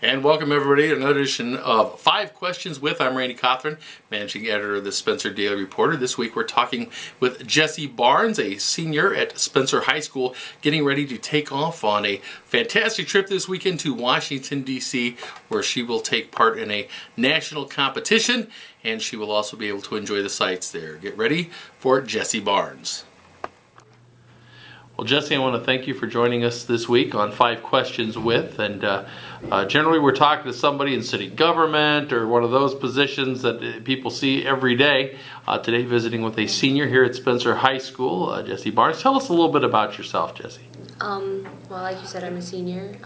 And welcome everybody to another edition of 5 Questions With. I'm Randy Cothran, Managing Editor of the Spencer Daily Reporter. This week we're talking with Jessie Barnes, a senior at Spencer High School, getting ready to take off on a fantastic trip this weekend to Washington, D.C., where she will take part in a national competition, and she will also be able to enjoy the sights there. Get ready for Jessie Barnes. Well, Jessie, I want to thank you for joining us this week on 5 Questions With. And generally we're talking to somebody in city government or one of those positions that people see every day. Today visiting with a senior here at Spencer High School, Jessie Barnes. Tell us a little bit about yourself, Jessie. Well, like you said, I'm a senior.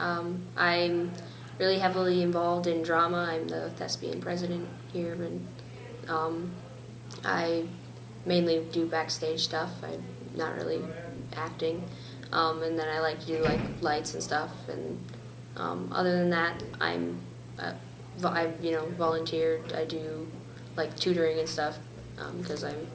I'm really heavily involved in drama. I'm the thespian president here, and I mainly do backstage stuff. I'm not really acting, and then I like to do like lights and stuff, and other than that I volunteered. I do like tutoring and stuff because I'm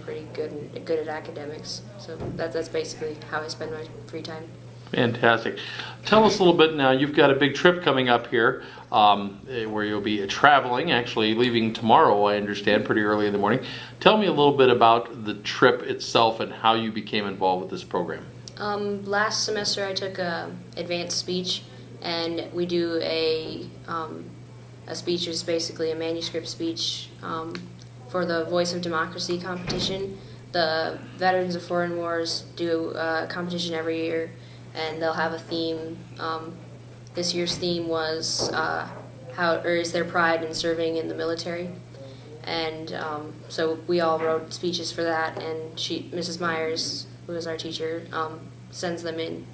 pretty good at academics, so that's basically how I spend my free time. Fantastic. Tell us a little bit now. You've got a big trip coming up here where you'll be traveling, actually leaving tomorrow, I understand, pretty early in the morning. Tell me a little bit about the trip itself and how you became involved with this program. Last semester I took an advanced speech, and we do a speech, which is basically a manuscript speech for the Voice of Democracy competition. The Veterans of Foreign Wars do a competition every year, and they'll have a theme. This year's theme was is their pride in serving in the military, and so we all wrote speeches for that. And Mrs. Myers, who is our teacher, sends them in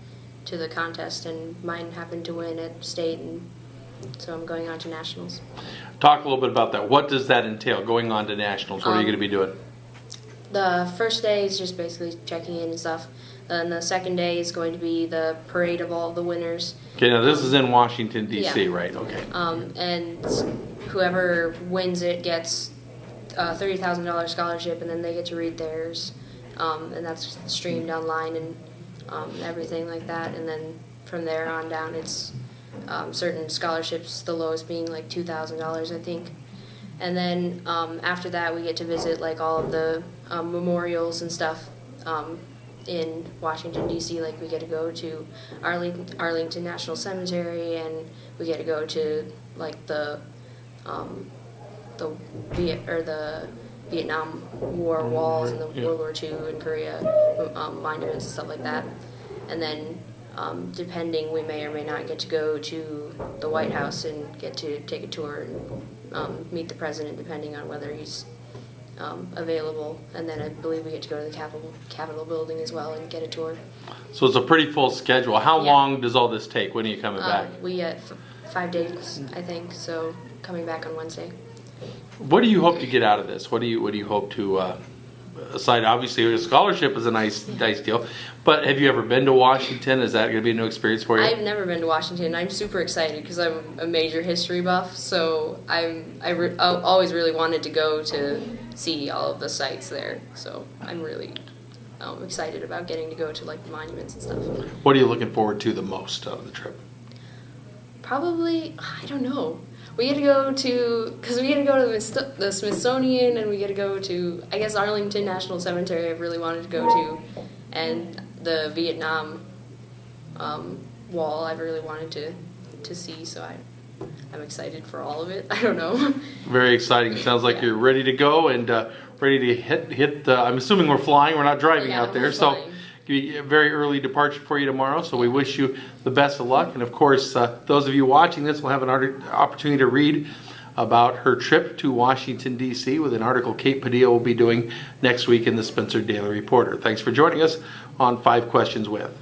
to the contest, and mine happened to win at state, and so I'm going on to nationals. Talk a little bit about that. What does that entail, going on to nationals? What are you going to be doing? The first day is just basically checking in and stuff. And the second day is going to be the parade of all the winners. Okay, now this is in Washington, D.C., yeah. Right? Okay. And whoever wins it gets a $30,000 scholarship, and then they get to read theirs. And that's streamed online and everything like that. And then from there on down, it's certain scholarships, the lowest being like $2,000, I think. And then after that, we get to visit like all of the memorials and stuff in Washington, D.C. Like we get to go to Arlington National Cemetery, and we get to go to like the Vietnam War walls and the World War II and Korea monuments and stuff like that. And then depending, we may or may not get to go to the White House and get to take a tour and meet the president, depending on whether he's available. And then I believe we get to go to the Capitol building as well and get a tour. So it's a pretty full schedule. How long does all this take? When are you coming back? We get 5 days, I think, so coming back on Wednesday. What do you hope to get out of this? What do you hope to aside, obviously a scholarship is a nice deal, but have you ever been to Washington? Is that going to be a new experience for you? I've never been to Washington. I'm super excited because I'm a major history buff, so I always really wanted to go to see all of the sites there, so I'm really excited about getting to go to like the monuments and stuff. What are you looking forward to the most out of the trip? Probably, I don't know. We get to go to the Smithsonian, and we get to go to, I guess, Arlington National Cemetery I've really wanted to go to, and the Vietnam wall I've really wanted to see, so I'm excited for all of it. I don't know. Very exciting. It sounds like you're ready to go and ready to hit I'm assuming we're flying, we're not driving out there, so a very early departure for you tomorrow, so we wish you the best of luck. And of course, those of you watching this will have an opportunity to read about her trip to Washington, D.C. with an article Kate Padilla will be doing next week in the Spencer Daily Reporter. Thanks for joining us on 5 Questions With.